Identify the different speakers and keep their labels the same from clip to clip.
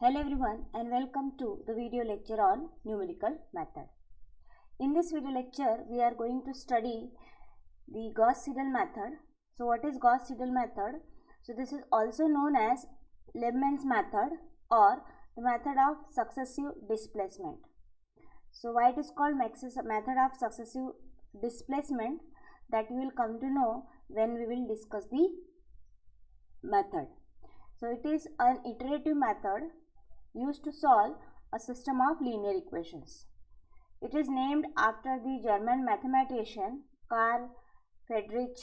Speaker 1: Hello everyone and welcome to the video lecture on numerical method. In this video lecture we are going to study the Gauss-Seidel method. So what is Gauss-Seidel method? So this is also known as Lebman's method or the method of successive displacement. So why it is called method of successive displacement, that you will come to know when we will discuss the method. So it is an iterative method used to solve a system of linear equations. It is named after the German mathematician Carl Friedrich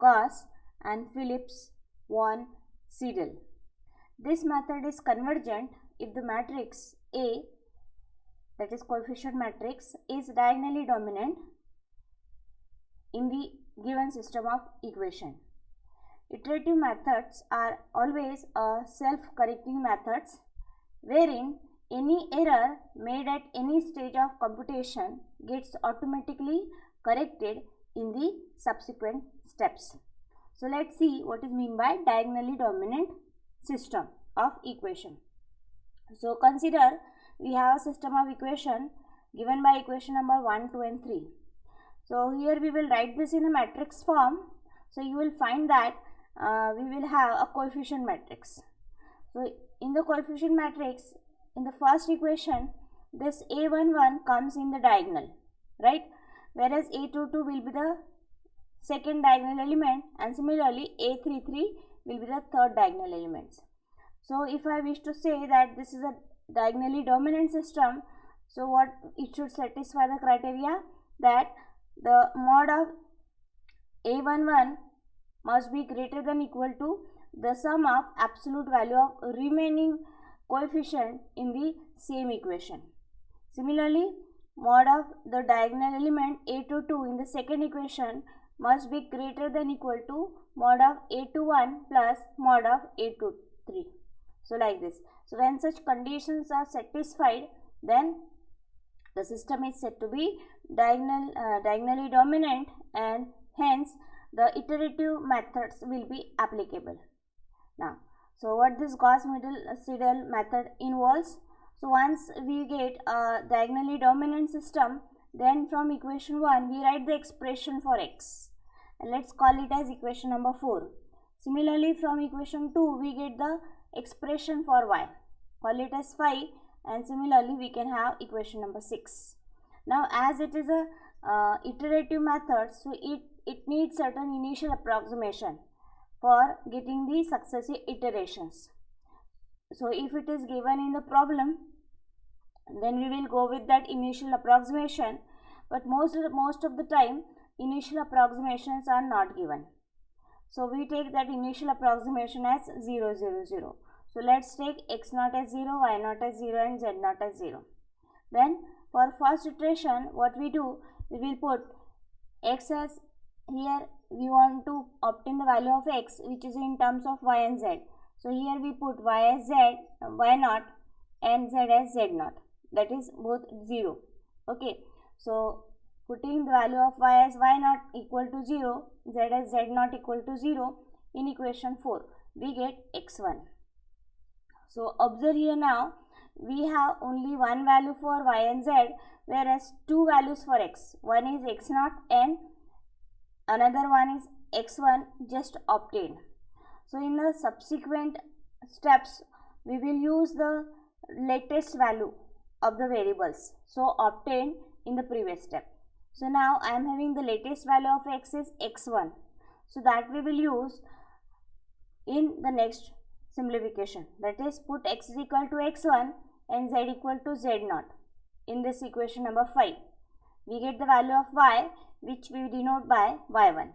Speaker 1: Gauss and Philips von Seidel. This method is convergent if the matrix A, that is coefficient matrix, is diagonally dominant in the given system of equation. Iterative methods are always self-correcting methods wherein any error made at any stage of computation gets automatically corrected in the subsequent steps. So let's see what is meant by diagonally dominant system of equation. So consider we have a system of equation given by equation number 1, 2 and 3. So here we will write this in a matrix form. So you will find that we will have a coefficient matrix. So in the coefficient matrix, in the first equation, this A11 comes in the diagonal, right? Whereas A22 will be the second diagonal element, and similarly A33 will be the third diagonal elements. So if I wish to say that this is a diagonally dominant system, so what it should satisfy the criteria that the mod of A11 must be greater than equal to the sum of absolute value of remaining coefficient in the same equation. Similarly, mod of the diagonal element A22 in the second equation must be greater than equal to mod of A21 plus mod of A23. So like this. So when such conditions are satisfied, then the system is said to be diagonally dominant, and hence the iterative methods will be applicable. Now, so what this Gauss-Seidel method involves? So once we get a diagonally dominant system, then from equation 1 we write the expression for x, and let's call it as equation number 4. Similarly, from equation 2 we get the expression for y, call it as 5, and similarly we can have equation number 6. Now as it is a iterative method, so it needs certain initial approximation for getting the successive iterations. So if it is given in the problem, then we will go with that initial approximation, but most of the time initial approximations are not given. So we take that initial approximation as 0, 0, 0. So let's take x0 as 0, y0 as 0 and z0 as 0. Then for first iteration, what we do, we will put x as, here we want to obtain the value of x which is in terms of y and z. So here we put y as z, y0 and z as z0, that is both 0. Okay, so putting the value of y as y0 equal to 0, z as z0 equal to 0 in equation 4, we get x1. So observe here now, we have only one value for y and z, whereas two values for x. One is x0 and another one is x1 just obtained. So in the subsequent steps, we will use the latest value of the variables so obtained in the previous step. So now I am having the latest value of x is x1. So that we will use in the next simplification. That is, put x is equal to x1 and z equal to z0 in this equation number 5. We get the value of y, which we denote by y1.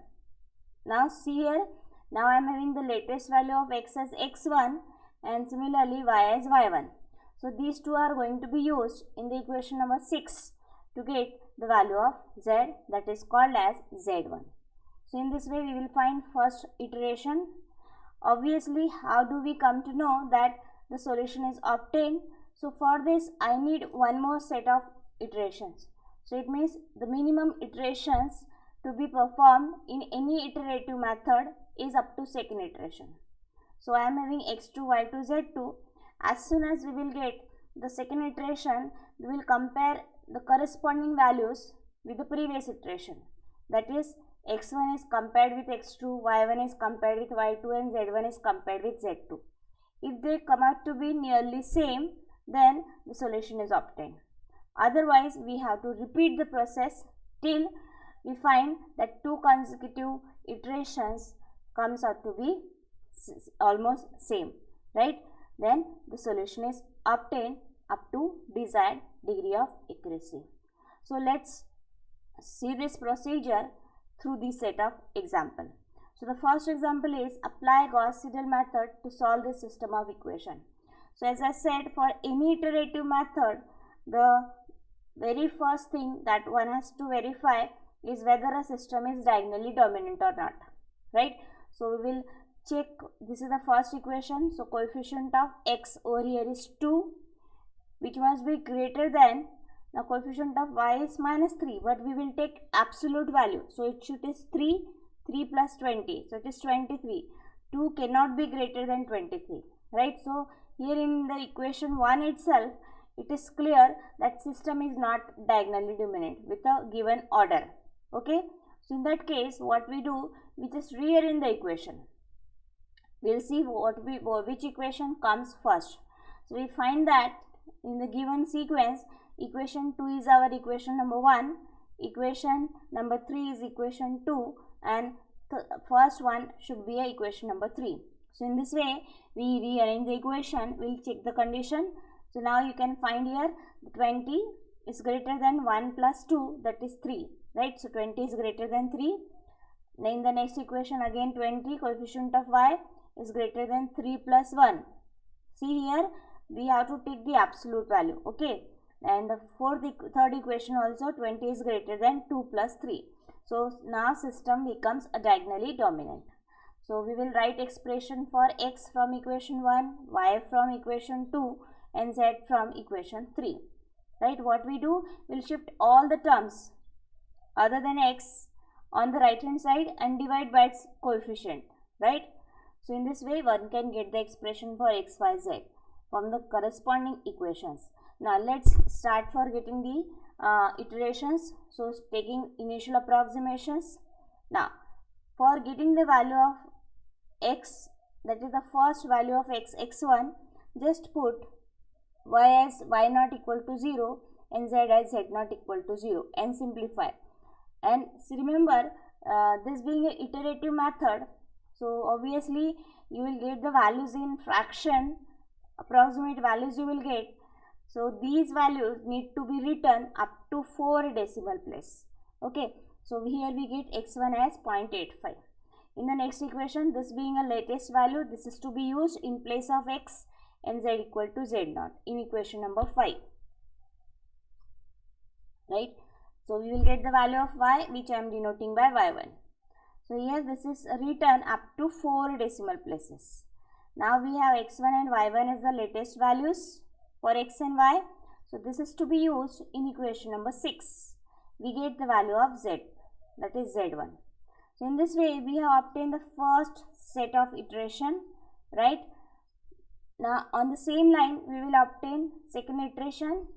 Speaker 1: Now see here, now I am having the latest value of x as x1 and similarly y as y1. So these two are going to be used in the equation number 6 to get the value of z, that is called as z1. So in this way we will find first iteration. Obviously, how do we come to know that the solution is obtained? So for this I need one more set of iterations. So it means the minimum iterations to be performed in any iterative method is up to second iteration. So I am having x2, y2, z2, As soon as we will get the second iteration, we will compare the corresponding values with the previous iteration. That is, x1 is compared with x2, y1 is compared with y2, and z1 is compared with z2. If they come out to be nearly same, then the solution is obtained. Otherwise, we have to repeat the process till we find that two consecutive iterations comes out to be almost same, right? Then the solution is obtained up to desired degree of accuracy. So let's see this procedure through this set of example. So the first example is apply Gauss-Seidel method to solve the system of equation. So as I said, for any iterative method, the very first thing that one has to verify is whether a system is diagonally dominant or not, right? So we will check, this is the first equation, so coefficient of x over here is 2, which must be greater than, now coefficient of y is minus 3, but we will take absolute value, so it is 3 plus 20, so it is 23. 2 cannot be greater than 23, right? So here in the equation 1 itself, it is clear that system is not diagonally dominant with a given order. Okay, so in that case, what we do, we just rearrange the equation. We'll see which equation comes first. So we find that in the given sequence, equation 2 is our equation number 1, equation number 3 is equation 2, and the first one should be a equation number 3. So in this way, we rearrange the equation. We'll check the condition. So now you can find here 20 is greater than 1 plus 2, that is 3, right? So 20 is greater than 3. Then in the next equation again 20, coefficient of y is greater than 3 plus 1. See here, we have to take the absolute value, okay? And the third equation also 20 is greater than 2 plus 3. So now system becomes a diagonally dominant. So we will write expression for x from equation 1, y from equation 2, and z from equation 3. Right? What we do, we'll shift all the terms other than x on the right hand side and divide by its coefficient. Right? So in this way, one can get the expression for x, y, z from the corresponding equations. Now let's start for getting the iterations. So taking initial approximations. Now for getting the value of x, that is the first value of x, x1, just put y as y not equal to 0 and z as z not equal to 0 and simplify. And remember, this being an iterative method, so obviously you will get the values in fraction, approximate values you will get. So these values need to be written up to 4 decimal place. Okay, so here we get x1 as 0.85. In the next equation, this being a latest value, this is to be used in place of x and z equal to z0 in equation number 5. Right? So we will get the value of y, which I am denoting by y1. So here this is written up to 4 decimal places. Now we have x1 and y1 as the latest values for x and y. So this is to be used in equation number 6. We get the value of z, that is z1. So in this way, we have obtained the first set of iteration, right? Now on the same line, we will obtain second iteration.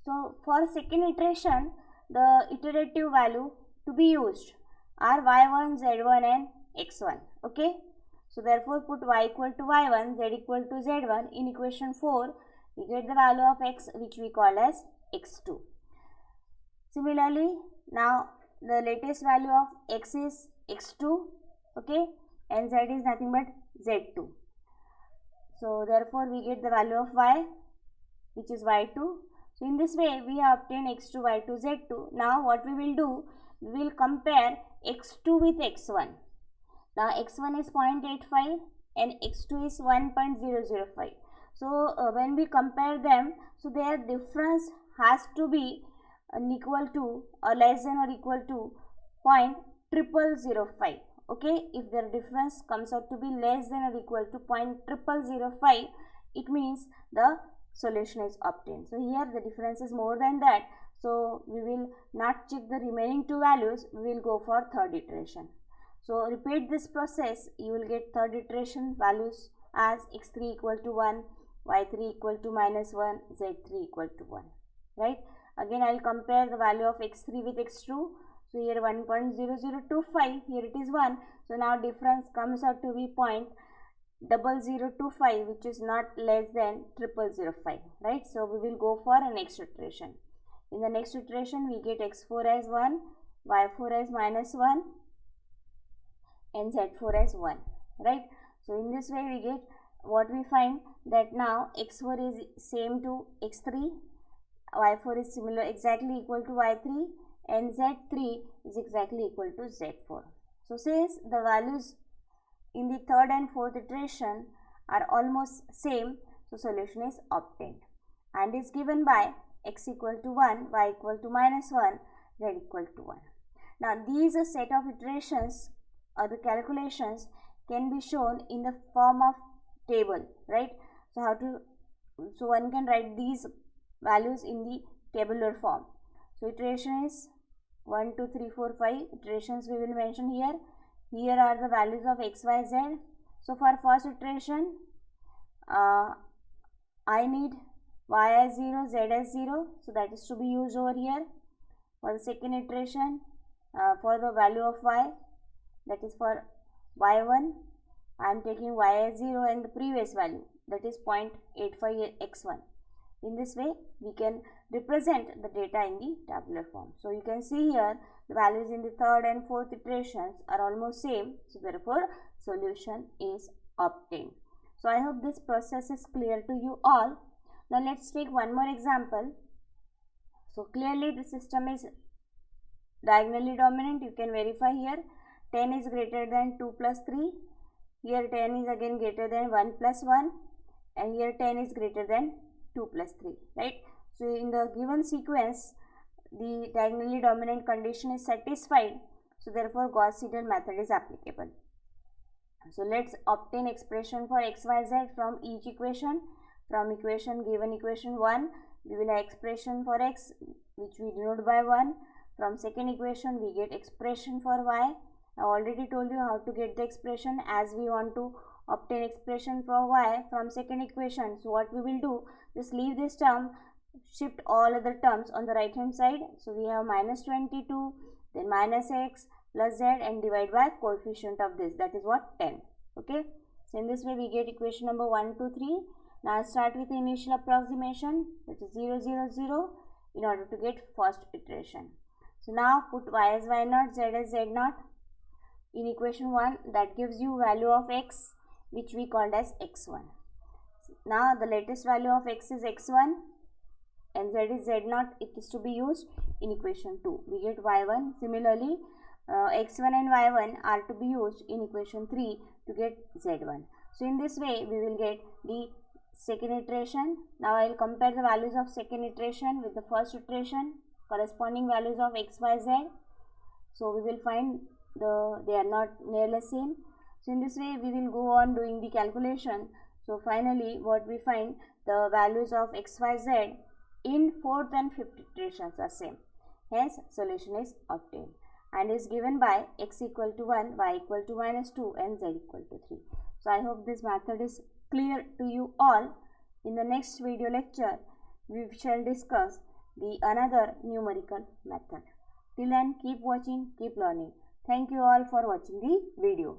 Speaker 1: So for second iteration, the iterative value to be used are y1, z1 and x1, okay? So therefore put y equal to y1, z equal to z1 in equation 4, we get the value of x, which we call as x2. Similarly, now the latest value of x is x2, okay, and z is nothing but z2. So therefore we get the value of y, which is y2. So in this way we have obtained x2, y2, z2. Now what we will do, we will compare x2 with x1. Now x1 is 0.85 and x2 is 1.005. So when we compare them, so their difference has to be equal to or less than or equal to 0.0005. Okay, if their difference comes out to be less than or equal to 0.0005, it means the solution is obtained. So here the difference is more than that, so we will not check the remaining two values, we will go for third iteration. So repeat this process, you will get third iteration values as x3 equal to 1, y3 equal to minus 1, z3 equal to 1, right? Again I will compare the value of x3 with x2. So here 1.0025, here it is 1. So now difference comes out to be 0.0025, which is not less than 0005, right? So we will go for a next iteration. In the next iteration we get x4 as 1, y4 as minus 1 and z4 as 1, right? So in this way we get what we find, that now x4 is same to x3, y4 is similar exactly equal to y3, and z3 is exactly equal to z4. So since the values in the third and fourth iteration are almost same, so solution is obtained and is given by x equal to 1, y equal to minus 1, z equal to 1. Now these set of iterations or the calculations can be shown in the form of table, right? So one can write these values in the tabular form. So iteration is 1, 2, 3, 4, 5 iterations we will mention here. Here are the values of x, y, z. So for first iteration, I need y as 0, z as 0. So that is to be used over here. For the second iteration, for the value of y, that is for y1, I am taking y as 0 and the previous value, that is 0.85 x1. In this way, we can represent the data in the tabular form. So you can see here the values in the third and fourth iterations are almost same. So therefore, solution is obtained. So I hope this process is clear to you all. Now let's take one more example. So clearly the system is diagonally dominant. You can verify here. 10 is greater than 2 plus 3. Here 10 is again greater than 1 plus 1. And here 10 is greater than 2 plus 3, right? So in the given sequence, the diagonally dominant condition is satisfied. So therefore Gauss-Seidel method is applicable. So let's obtain expression for x, y, z from each equation. From given equation 1, we will have expression for x, which we denote by 1. From second equation, we get expression for y. I already told you how to get the expression, as we want to obtain expression for y from second equation. So what we will do, just leave this term, shift all other terms on the right hand side. So we have minus 22, then minus x plus z, and divide by coefficient of this, that is what, 10. Okay, so in this way we get equation number 1, 2, 3. Now start with the initial approximation, that is 0, 0, 0, in order to get first iteration. So now put y as y0, z as z0 in equation 1. That gives you value of x, which we called as x1. Now the latest value of x is x1 and z is z0. It is to be used in equation 2. We get y1. Similarly, x1 and y1 are to be used in equation 3 to get z1. So in this way we will get the second iteration. Now I will compare the values of second iteration with the first iteration, corresponding values of x, y, z. So we will find they are not nearly same. So in this way we will go on doing the calculation. So finally what we find, the values of x, y, z in fourth and fifth iterations are same. Hence solution is obtained and is given by x equal to 1, y equal to minus 2, and z equal to 3. So I hope this method is clear to you all. In the next video lecture we shall discuss the another numerical method. Till then, keep watching, keep learning. Thank you all for watching the video.